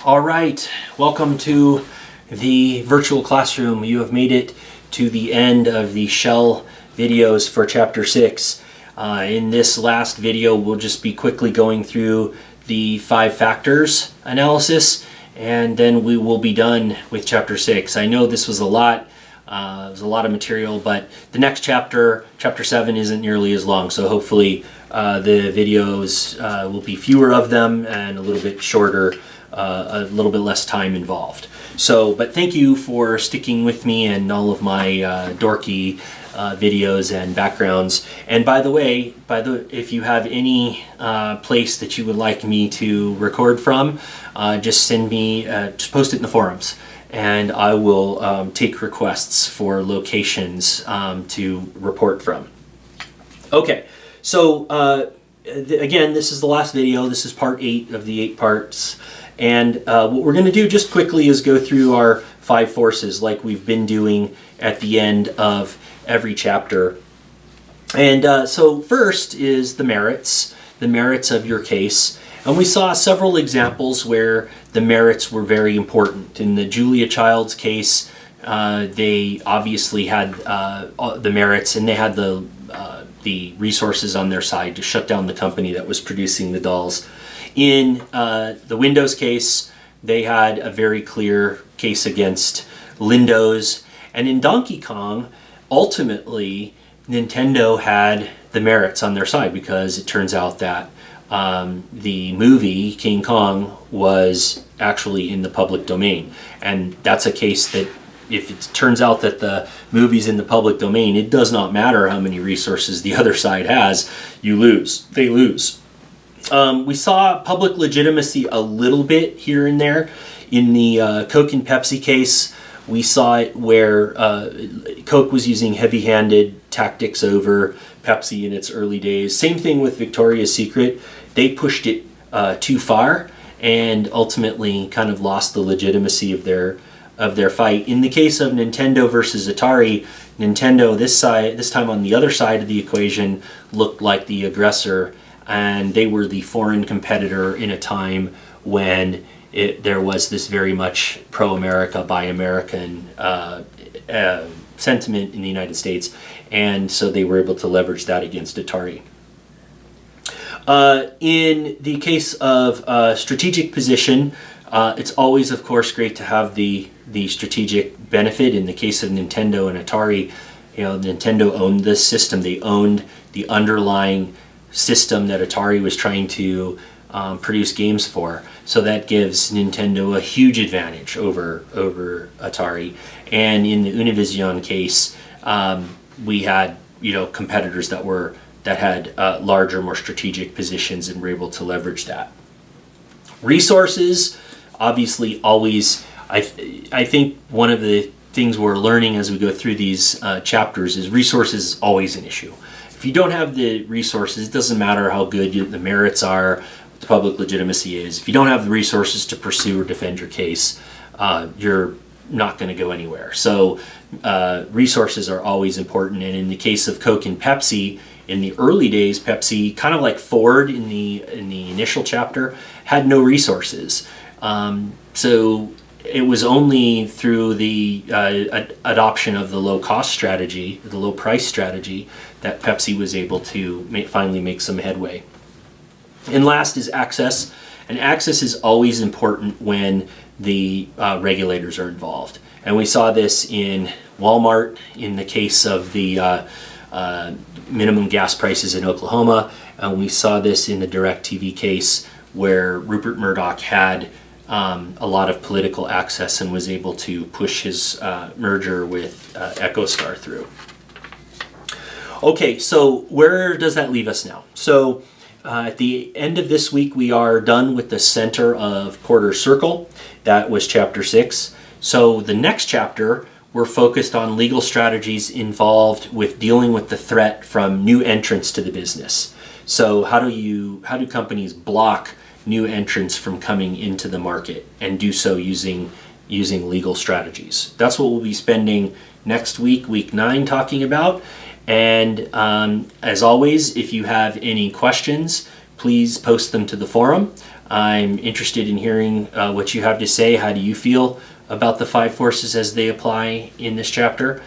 All right, welcome to the virtual classroom. You have made it to the end of the shell videos for chapter 6. In this last video, we'll just be quickly going through the 5 factors analysis, and then we will be done with chapter 6. I know this was a lot. It was a lot of material, but the next chapter, chapter 7, isn't nearly as long, so hopefully the videos will be fewer of them and a little bit shorter, a little bit less time involved. So, but thank you for sticking with me and all of my dorky videos and backgrounds. And by the way, if you have any place that you would like me to record from, just send me, just post it in the forums, and I will take requests for locations to report from. Okay, so again, this is the last video. This is part 8 of the 8 parts. And what we're going to do just quickly is go through our 5 forces like we've been doing at the end of every chapter. And so first is the merits of your case. And we saw several examples where the merits were very important. In the Julia Child's case, they obviously had the merits, and they had the resources on their side to shut down the company that was producing the dolls. In the Windows case, they had a very clear case against Lindos. And in Donkey Kong, ultimately, Nintendo had the merits on their side, because it turns out that the movie King Kong was actually in the public domain. And that's a case that if it turns out that the movie's in the public domain, it does not matter how many resources the other side has, you lose. They lose. We saw public legitimacy a little bit here and there. In the Coke and Pepsi case, we saw it where Coke was using heavy-handed tactics over Pepsi in its early days. Same thing with Victoria's Secret. They pushed it too far and ultimately kind of lost the legitimacy of their fight. In the case of Nintendo versus Atari, Nintendo this time on the other side of the equation looked like the aggressor, and they were the foreign competitor in a time when there was this very much pro-America, buy American sentiment in the United States, and so they were able to leverage that against Atari. In the case of strategic position, it's always, of course, great to have the strategic benefit. In the case of Nintendo and Atari, Nintendo owned this system. They owned the underlying system that Atari was trying to produce games for. So that gives Nintendo a huge advantage over Atari. And in the Univision case, we had competitors that had larger, more strategic positions and were able to leverage that. Resources, obviously, always. I think one of the things we're learning as we go through these chapters is resources is always an issue. If you don't have the resources, it doesn't matter how good the merits are, what the public legitimacy is. If you don't have the resources to pursue or defend your case, you're not going to go anywhere. So resources are always important. And in the case of Coke and Pepsi, in the early days, Pepsi, kind of like Ford in the initial chapter, had no resources. So it was only through the adoption of the low-cost strategy, the low-price strategy, that Pepsi was able to finally make some headway. And last is access. And access is always important when the regulators are involved. And we saw this in Walmart in the case of the minimum gas prices in Oklahoma. And we saw this in the DirecTV case where Rupert Murdoch had a lot of political access and was able to push his merger with EchoStar through. Okay, so where does that leave us now? So at the end of this week, we are done with the center of Porter's Circle. That was chapter 6. So the next chapter, we're focused on legal strategies involved with dealing with the threat from new entrants to the business. So how do companies block new entrants from coming into the market, and do so using legal strategies? That's what we'll be spending next week, week 9, talking about. And as always, if you have any questions, please post them to the forum. I'm interested in hearing what you have to say. How do you feel about the 5 forces as they apply in this chapter?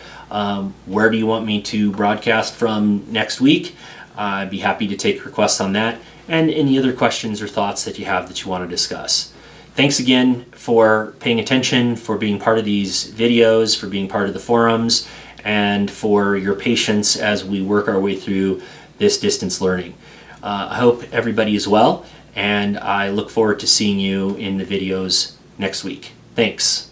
Where do you want me to broadcast from next week? I'd be happy to take requests on that, and any other questions or thoughts that you have that you want to discuss. Thanks again for paying attention, for being part of these videos, for being part of the forums, and for your patience as we work our way through this distance learning. I hope everybody is well, and I look forward to seeing you in the videos next week. Thanks.